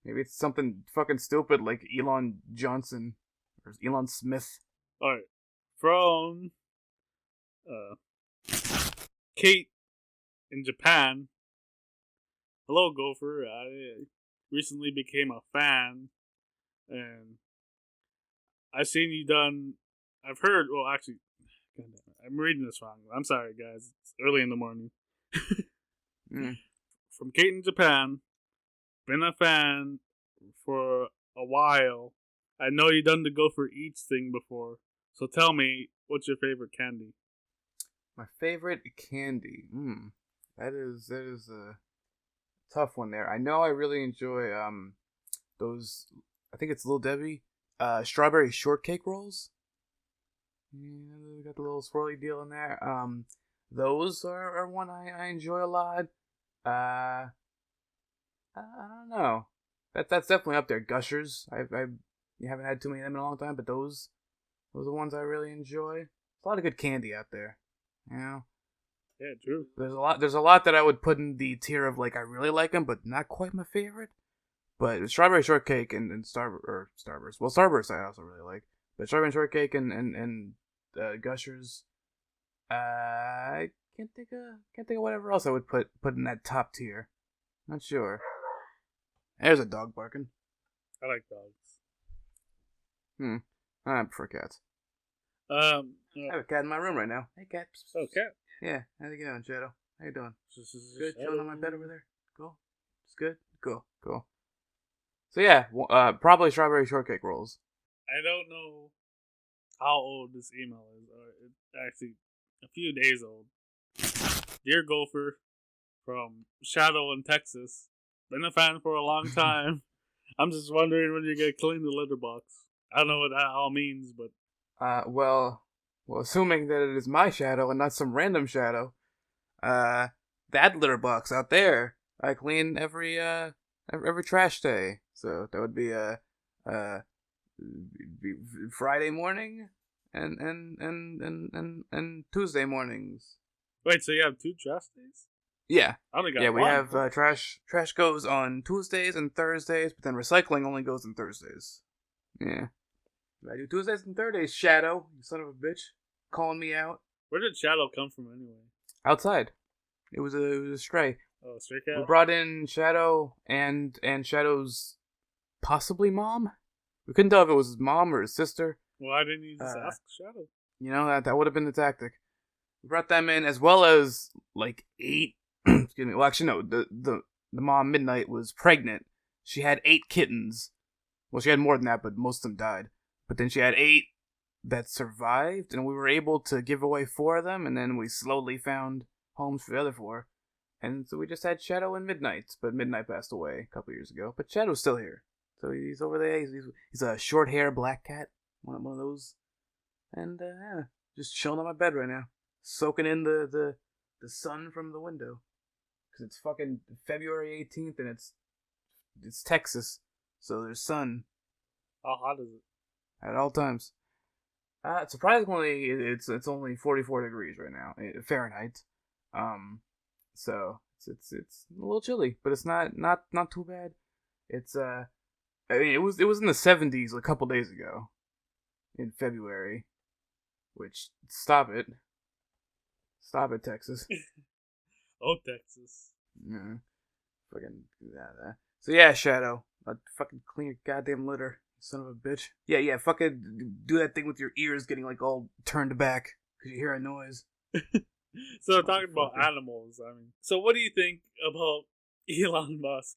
Maybe it's something fucking stupid like Elon Johnson or Elon Smith. Alright. From Kate in Japan. Hello, Gopher. I recently became a fan, and I've seen you done. I've heard. Well, actually, I'm reading this wrong. I'm sorry, guys. It's early in the morning. From Kate in Japan. Been a fan for a while. I know you done the Gopher Eats thing before. So tell me, what's your favorite candy? My favorite candy. That is a tough one there. I know I really enjoy those. I think it's Little Debbie strawberry shortcake rolls. Yeah, got the little swirly deal in there. Those are one I enjoy a lot. I don't know. That's definitely up there. Gushers. You haven't had too many of them in a long time, but those are the ones I really enjoy. There's a lot of good candy out there. You know. Yeah, true. There's a lot that I would put in the tier of like I really like them, but not quite my favorite. But strawberry shortcake and Starburst. Well, Starburst I also really like, but strawberry shortcake and Gushers. I can't think of whatever else I would put in that top tier. Not sure. There's a dog barking. I like dogs. I prefer cats. I have a cat in my room right now. Hey, cat. Oh, cat. Yeah. How you doing, Shadow? How you doing? Good. Chilling on my bed over there. Cool. It's good. Cool. So yeah, probably strawberry shortcake rolls. I don't know how old this email is. It's actually a few days old. Dear Gopher, from Shadow in Texas. Been a fan for a long time. I'm just wondering when you get clean the litter box. I don't know what that all means, but... Well, Well, assuming that it is my shadow and not some random shadow, that litter box out there, I clean every trash day. So that would be be Friday morning and Tuesday mornings. Wait, so you have 2 trash days? Yeah. I only got yeah, one. we have trash goes on Tuesdays and Thursdays, but then recycling only goes on Thursdays. Yeah. I do Tuesdays and Thursdays, Shadow, you son of a bitch. Calling me out. Where did Shadow come from anyway? Outside. It was a stray. Oh, stray cat? We brought in Shadow and Shadow's possibly mom. We couldn't tell if it was his mom or his sister. Why didn't you just ask Shadow? You know, that would have been the tactic. We brought them in as well as like 8 excuse me. Well, actually, no. The mom, Midnight, was pregnant. She had 8 kittens. Well, she had more than that, but most of them died. But then she had 8 that survived, and we were able to give away 4 of them, and then we slowly found homes for the other 4. And so we just had Shadow and Midnight, but Midnight passed away a couple years ago. But Shadow's still here. So he's over there. He's a short hair black cat. One of those. And, yeah, just chilling on my bed right now. Soaking in the sun from the window. Because it's fucking February 18th, and it's Texas. So there's sun. How hot is it? At all times. Surprisingly, it's only 44 degrees right now, Fahrenheit. So it's a little chilly, but it's not too bad. It's I mean, it was in the 70s a couple days ago, in February. Which stop it, Texas. Oh, Texas. Yeah, fucking that. So yeah, Shadow, I'd fucking clean your goddamn litter. Son of a bitch. Yeah, fucking do that thing with your ears getting like all turned back because you hear a noise. So talking about animals, I mean, so what do you think about Elon Musk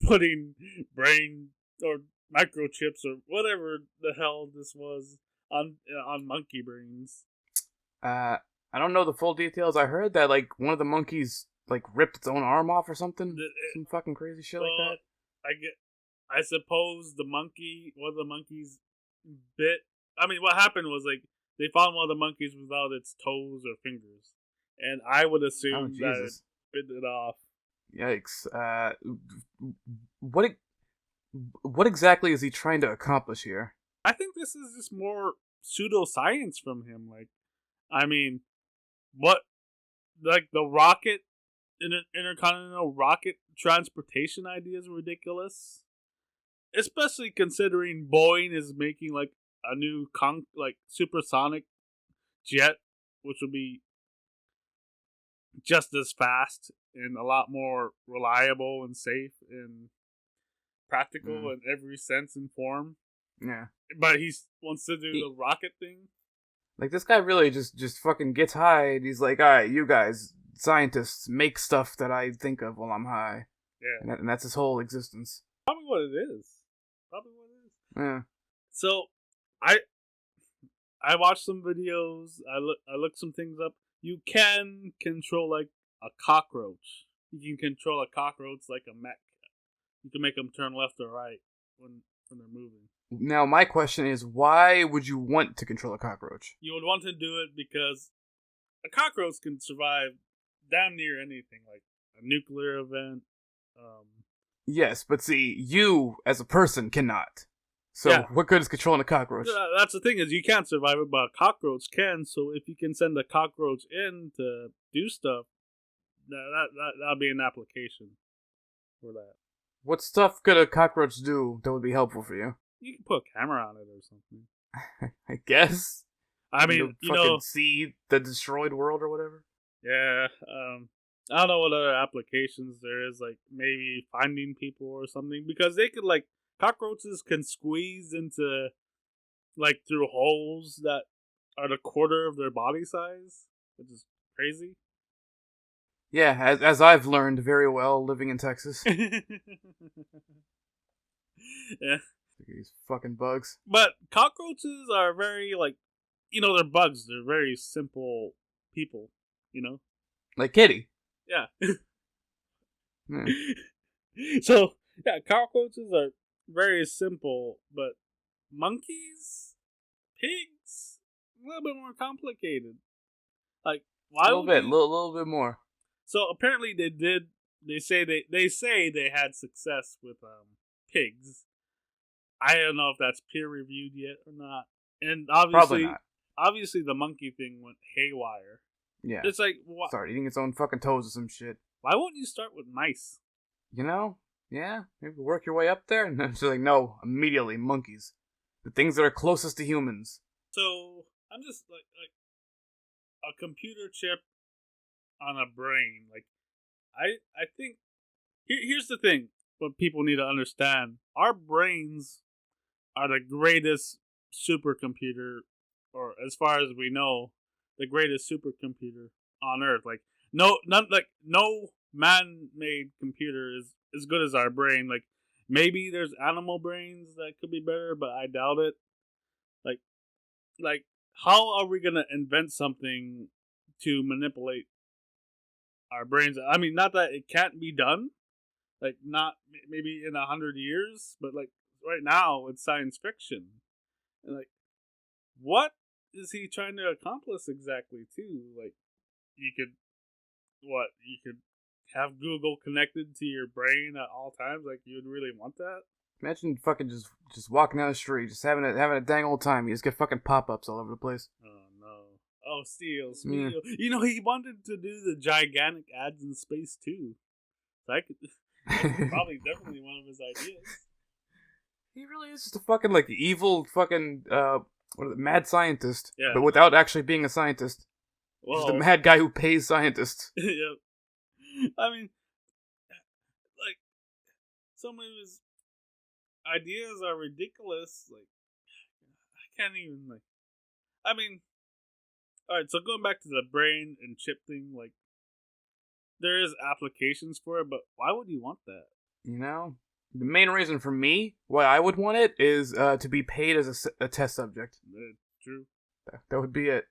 putting brain or microchips or whatever the hell this was on monkey brains? I don't know the full details. I heard that like one of the monkeys like ripped its own arm off or something. Some fucking crazy shit like that. I suppose one of the monkeys bit. I mean, what happened was like they found one of the monkeys without its toes or fingers, and I would assume that it bit it off. Yikes! What exactly is he trying to accomplish here? I think this is just more pseudoscience from him. Like, I mean, what like the rocket, intercontinental rocket transportation idea is ridiculous. Especially considering Boeing is making like a new supersonic jet, which will be just as fast and a lot more reliable and safe and practical in every sense and form. Yeah, but he wants to do the rocket thing. Like this guy really just fucking gets high. And he's like, all right, you guys, scientists, make stuff that I think of while I'm high. Yeah, and that's his whole existence. Probably what it is. Yeah. So, I watched some videos. I looked some things up. You can control like a cockroach. You can control a cockroach like a mech. You can make them turn left or right when they're moving. Now, my question is, why would you want to control a cockroach? You would want to do it because a cockroach can survive damn near anything, like a nuclear event. Yes, but see, you as a person cannot. So what good is controlling a cockroach? That's the thing, is you can't survive it, but a cockroach can. So if you can send a cockroach in to do stuff, that'll be an application for that. What stuff could a cockroach do that would be helpful for you? You can put a camera on it or something. I guess. I mean, you know, see the destroyed world or whatever. Yeah. I don't know what other applications there is, like maybe finding people or something, because they could like cockroaches can squeeze into like through holes that are the quarter of their body size, which is crazy. Yeah, as I've learned very well living in Texas. Yeah. These fucking bugs. But cockroaches are very like, you know, they're bugs. They're very simple people, you know? Like Kitty. Yeah. So, yeah, cockroaches are very simple, but monkeys? Pigs? little bit more complicated. Like, A why? little bit more. So apparently they did. They say they had success with pigs. I don't know if that's peer reviewed yet or not. And Probably not. obviously the monkey thing went haywire. Yeah. It's like, Start eating its own fucking toes or some shit. why won't you start with mice? You know? Yeah. Maybe work your way up there. And then it's like, no, immediately monkeys. The things that are closest to humans. So I'm just like a computer chip on a brain. Like, I think here's the thing. What people need to understand: our brains are the greatest supercomputer, or as far as we know, the greatest supercomputer on Earth. Like, no man-made computer is as good as our brain. Like, maybe there's animal brains that could be better, but I doubt it. Like, how are we gonna invent something to manipulate our brains? I mean, not that it can't be done. Like, not maybe in 100 years, but like right now, it's science fiction. And like, what is he trying to accomplish exactly? Too, like, you could have Google connected to your brain at all times. Like, you would really want that? Imagine fucking just walking down the street, just having a dang old time. You just get fucking pop-ups all over the place. Oh no! Oh, Steel. You know, he wanted to do the gigantic ads in space too. So that's probably definitely one of his ideas. He really is just a fucking like evil fucking mad scientist, Yeah. but without actually being a scientist. Well, Just a mad guy who pays scientists. Yep. I mean, like, some of his ideas are ridiculous. Like, I can't even, like, I mean, alright, so going back to the brain and chip thing, like, there is applications for it, but why would you want that? You know? The main reason for me, why I would want it, is to be paid as a test subject. True. That would be it.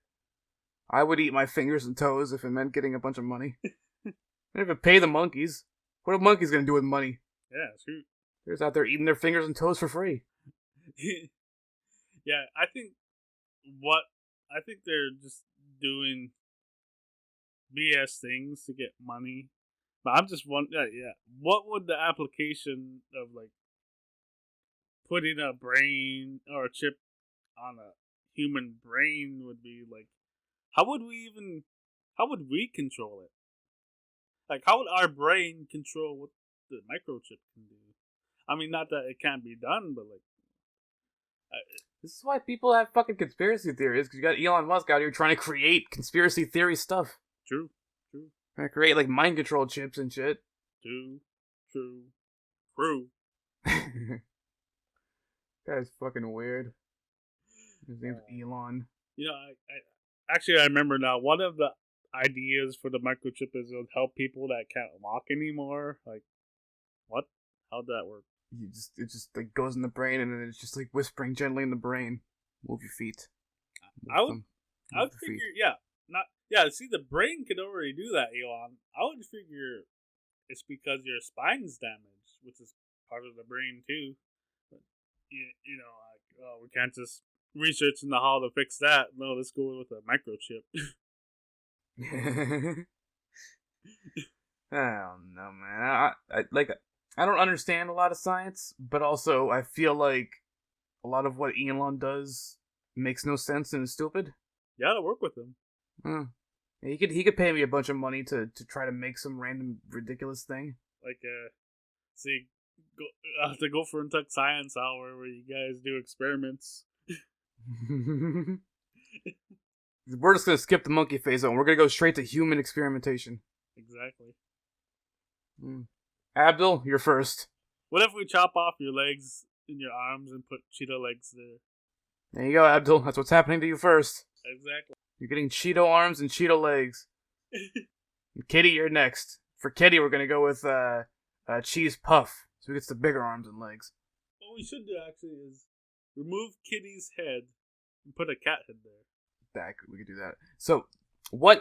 I would eat my fingers and toes if it meant getting a bunch of money. And if it pay the monkeys, what are monkeys gonna do with money? Yeah, true. They're just out there eating their fingers and toes for free. Yeah, I think they're just doing BS things to get money. But I'm just wondering, what would the application of, like, putting a brain or a chip on a human brain would be like? How would we control it? Like, how would our brain control what the microchip can do? I mean, not that it can't be done, but like, this is why people have fucking conspiracy theories, because you got Elon Musk out here trying to create conspiracy theory stuff. True. Trying to create, like, mind control chips and shit. True. Guy's fucking weird. His name's Elon. You know, I remember now, one of the ideas for the microchip is it'll help people that can't walk anymore. Like, what? How'd that work? It just like goes in the brain, and then it's just like whispering gently in the brain. Move your feet. I would figure, see, the brain could already do that, Elon. I would figure it's because your spine's damaged, which is part of the brain too. But, you know, like, oh, we can't just research in the hall to fix that. No, let's go with a microchip. I don't know, man. I don't understand a lot of science, but also I feel like a lot of what Elon does makes no sense and is stupid. You gotta work with him. Yeah, he could pay me a bunch of money to try to make some random ridiculous thing. Like, the Gopher and Tuck Science Hour where you guys do experiments. We're just gonna skip the monkey phase and we're gonna go straight to human experimentation. Exactly. Abdul, you're first. What if we chop off your legs and your arms and put cheetah legs there? There you go, Abdul. That's what's happening to you first. Exactly. You're getting Cheeto arms and Cheeto legs. And Kitty, you're next. For Kitty, we're gonna go with cheese puff, so he gets the bigger arms and legs. What we should do actually is remove Kitty's head and put a cat head there. We could do that. So, who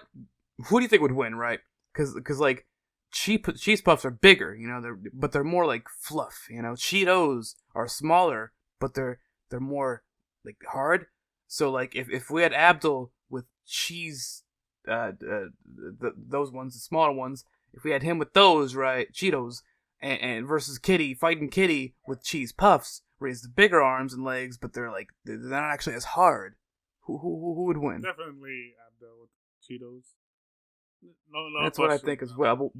do you think would win, right? Because like cheese puffs are bigger, you know, but they're more like fluff, you know. Cheetos are smaller, but they're more like hard. So like if we had Abdul with cheese, those ones, the smaller ones, if we had him with those, right, Cheetos, and versus Kitty fighting Kitty with cheese puffs, where he has the bigger arms and legs, but they're not actually as hard. Who would win? Definitely Abdel with Cheetos. No, That's what I think as well.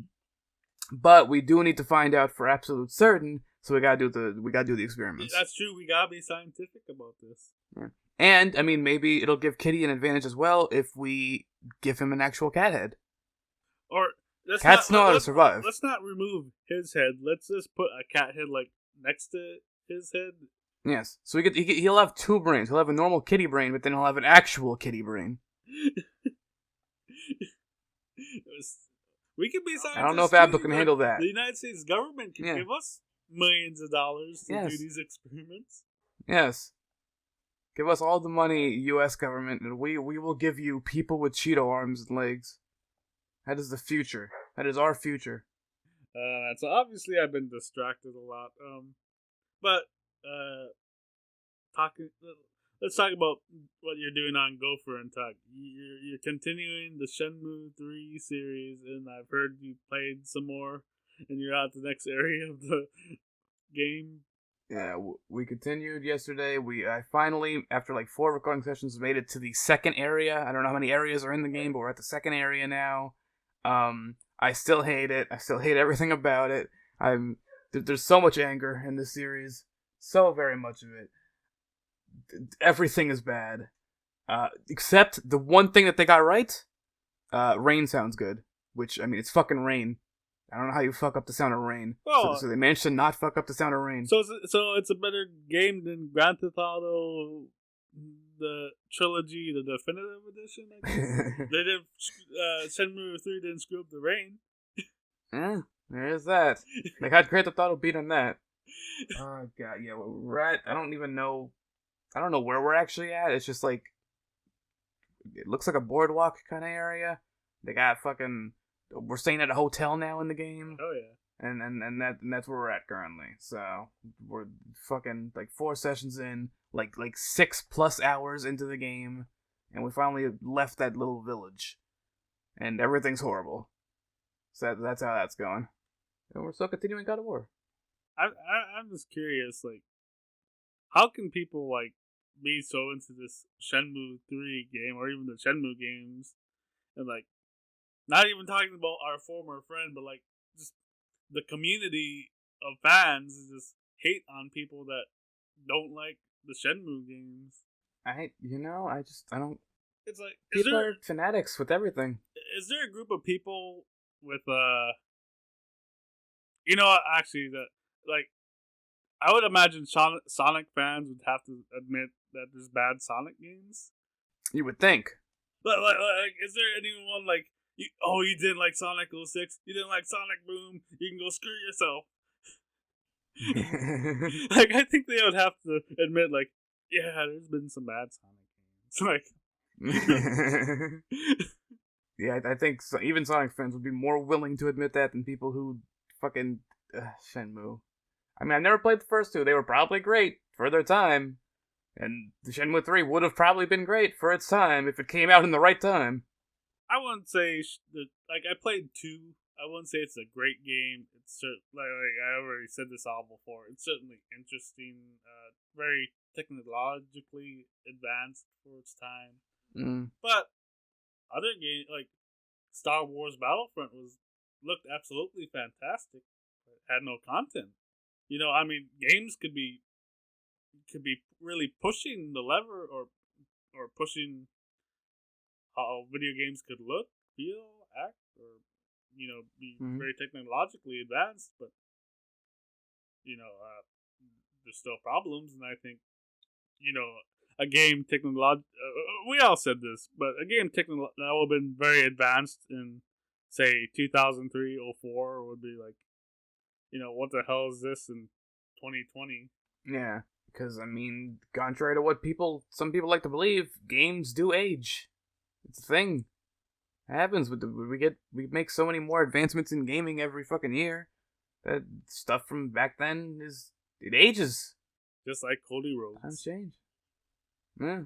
But we do need to find out for absolute certain, so we gotta do the experiments. That's true. We gotta be scientific about this. Yeah. And I mean, maybe it'll give Kitty an advantage as well if we give him an actual cat head. Or cats know how to survive. Let's not remove his head. Let's just put a cat head like next to his head. Yes. So he'll have two brains. He'll have a normal kitty brain, but then he'll have an actual kitty brain. We can be scientists. I don't know if Abdul can handle that. The United States government can give us millions of dollars to do these experiments. Yes. Give us all the money, U.S. government, and we will give you people with Cheeto arms and legs. That is the future. That is our future. So obviously I've been distracted a lot. But let's talk about what you're doing on Gopher and Tug. You're continuing the Shenmue 3 series, and I've heard you played some more, and you're out the next area of the game. Yeah, we continued yesterday. I finally, after like 4 recording sessions, made it to the second area. I don't know how many areas are in the game, but we're at the second area now. I still hate it. I still hate everything about it. There's so much anger in this series. So very much of it. Everything is bad. Except the one thing that they got right. Rain sounds good. Which, I mean, it's fucking rain. I don't know how you fuck up the sound of rain. Oh. So they managed to not fuck up the sound of rain. So it's a better game than Grand Theft Auto, the trilogy, the definitive edition, I guess. They didn't. Shenmue 3 didn't screw up the rain. Yeah, there is that. They had Grand Theft Auto beat on that. Oh god, yeah. We're at. I don't know where we're actually at. It's just like it looks like a boardwalk kind of area. They got fucking. We're staying at a hotel now in the game. Oh yeah. And that's where we're at currently. So we're fucking like 4 sessions in, like 6+ hours into the game, and we finally left that little village, and everything's horrible. So that's how that's going. And we're still continuing God of War. I'm just curious, like, how can people like be so into this Shenmue 3 game or even the Shenmue games, and like, not even talking about our former friend, but like just the community of fans just hate on people that don't like the Shenmue games. I don't. It's like people are fanatics with everything. Is there a group of people with actually that like I would imagine Sonic fans would have to admit that there's bad Sonic games. You would think. Like is there anyone like? You didn't like Sonic 06? You didn't like Sonic Boom? You can go screw yourself. Like, I think they would have to admit, like, yeah, there's been some bad Sonic games. Like, yeah, I think even Sonic fans would be more willing to admit that than people who fucking Shenmue. I mean, I never played the first 2. They were probably great for their time, and the Shenmue 3 would have probably been great for its time if it came out in the right time. I wouldn't say like I played 2. I wouldn't say it's a great game. It's like I already said this all before. It's certainly interesting, very technologically advanced for its time. But other games like Star Wars Battlefront looked absolutely fantastic. It had no content. I mean, games could be really pushing the lever or pushing how video games could look, feel, act, or be very technologically advanced, but there's still problems, and I think a game we all said this, but a game that would have been very advanced in say 2003, 04 would be like, what the hell is this in 2020? Yeah, because I mean, contrary to what some people like to believe, games do age. It's a thing. It happens. We make so many more advancements in gaming every fucking year that stuff from back then it ages. Just like Cody Rhodes. Times change. Yeah.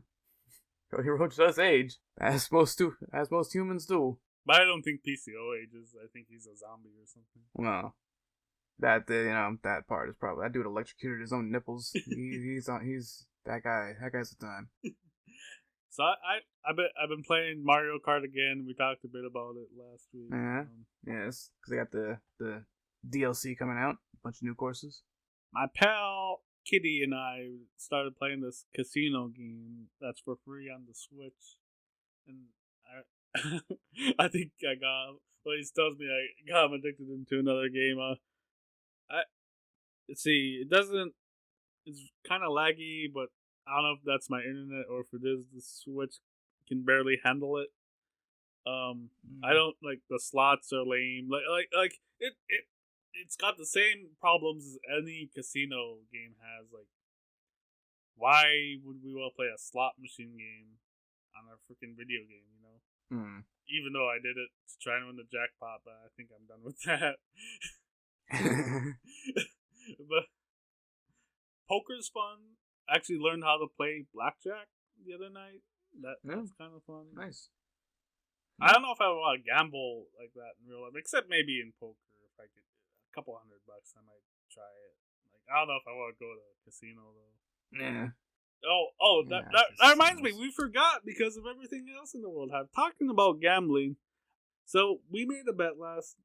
Cody Rhodes does age, as most humans do. But I don't think PCO ages. I think he's a zombie or something. Well, that part is probably that dude electrocuted his own nipples. He's that guy. That guy's the time. So I've been playing Mario Kart again. We talked a bit about it last week. Yes, because they got the DLC coming out, a bunch of new courses. My pal Kitty and I started playing this casino game that's for free on the Switch, and I think I got. Well, he tells me I got him addicted into another game. Let's see, it doesn't. It's kind of laggy, but I don't know if that's my internet or if it is the Switch can barely handle it. I don't like the slots are lame. Like it's got the same problems as any casino game has. Like, why would we want to play a slot machine game on a freaking video game? You know. Even though I did it to try and win the jackpot, but I think I'm done with that. But poker's fun. I actually learned how to play blackjack the other night. That's kind of fun. Nice. I don't know if I want to gamble like that in real life, except maybe in poker. If I could, a couple $100, I might try it. Like, I don't know if I want to go to a casino though. Yeah. That reminds me, we forgot because of everything else in the world. Talking about gambling. So we made a bet last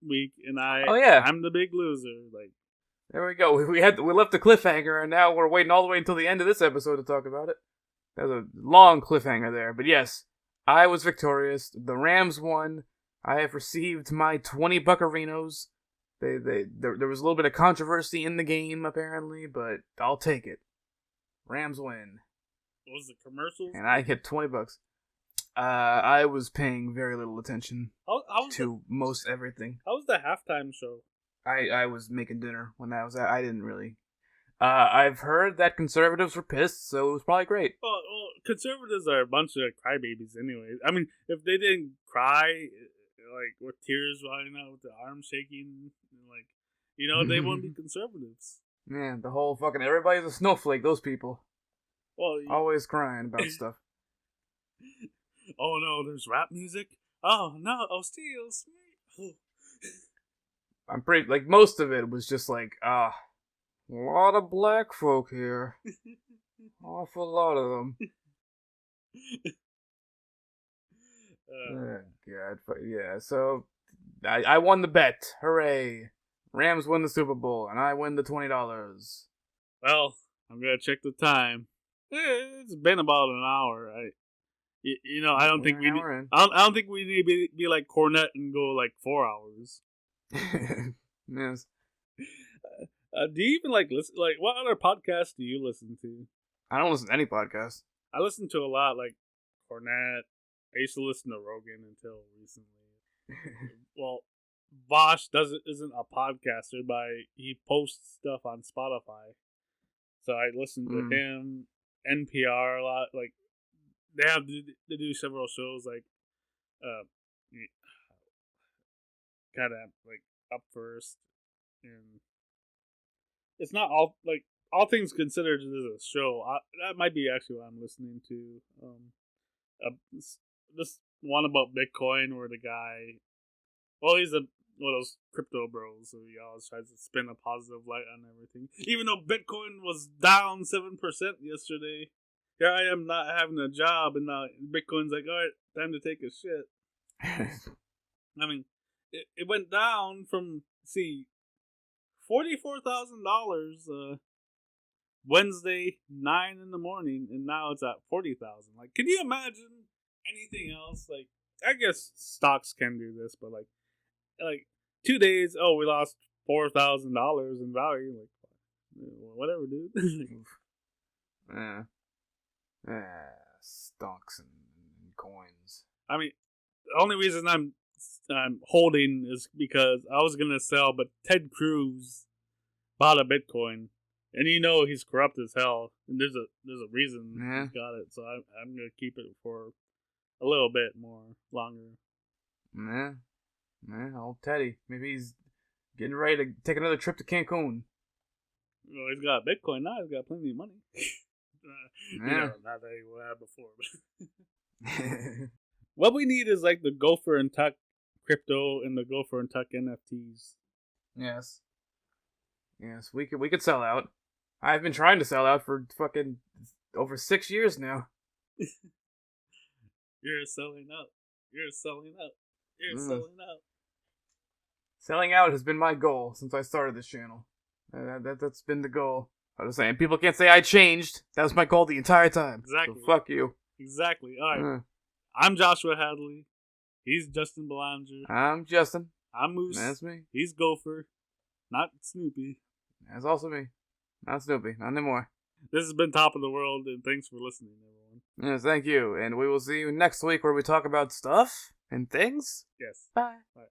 week, and I'm the big loser. Like, there we go. We left the cliffhanger, and now we're waiting all the way until the end of this episode to talk about it. There's a long cliffhanger there, but yes, I was victorious. The Rams won. I have received my 20 buccarinos. There was a little bit of controversy in the game apparently, but I'll take it. Rams win. What was the commercials? And I get $20. I was paying very little attention to most everything. How was the halftime show? I was making dinner when that was. I didn't really. I've heard that conservatives were pissed, so it was probably great. Well, conservatives are a bunch of crybabies, anyway. I mean, if they didn't cry, like with tears running out, with the arms shaking, like, you know, they wouldn't be conservatives. Man, the whole fucking everybody's a snowflake. Those people. Well, always crying about stuff. Oh no, there's rap music. Oh no, still sweet. I'm pretty like most of it was just like a lot of black folk here, awful lot of them. Oh God, but yeah. So I won the bet. Hooray! Rams win the Super Bowl, and I win the $20. Well, I'm gonna check the time. It's been about an hour. I don't think we need. I don't think we need to be like Cornette and go like 4 hours. Yes. Do you even like listen? Like, what other podcasts do you listen to? I don't listen to any podcasts. I listen to a lot, like Cornette. I used to listen to Rogan until recently. Well, Vosh isn't a podcaster, but he posts stuff on Spotify. So I listen to him, NPR a lot. Like, they do several shows, like, kind of like Up First, and it's not all like all things considered. It is a show. That might be actually what I'm listening to. This one about Bitcoin, where the guy, well, he's one of those crypto bros, so he always tries to spin a positive light on everything. Even though Bitcoin was down 7% yesterday, here I am not having a job, and now Bitcoin's like, all right, time to take a shit. I mean, it went down from $44,000 Wednesday 9 in the morning, and now it's at 40,000. Like, can you imagine anything else? Like, I guess stocks can do this, but like 2 days, we lost $4,000 in value. Like, whatever, dude. Stocks and coins. I mean, the only reason I'm holding is because I was gonna sell, but Ted Cruz bought a Bitcoin, and he's corrupt as hell, and there's a reason he's got it. So I'm gonna keep it for a little bit more longer. Old Teddy. Maybe he's getting ready to take another trip to Cancun. Well, he's got Bitcoin now. He's got plenty of money. Not that we had before. What we need is like the Gopher and Tuck crypto and the Gopher and Tuck NFTs. Yes, we could sell out. I've been trying to sell out for fucking over 6 years now. You're selling out. You're selling out. You're selling out. Selling out has been my goal since I started this channel. That's been the goal. I was saying, people can't say I changed. That was my goal the entire time. Exactly. So fuck you. Exactly. All right. I'm Joshua Hadley. He's Justin Belanger. I'm Justin. I'm Moose. That's me. He's Gopher. Not Snoopy. That's also me. Not Snoopy. Not anymore. This has been Top of the World, and thanks for listening, everyone. Yes, thank you. And we will see you next week where we talk about stuff and things. Yes. Bye. Bye.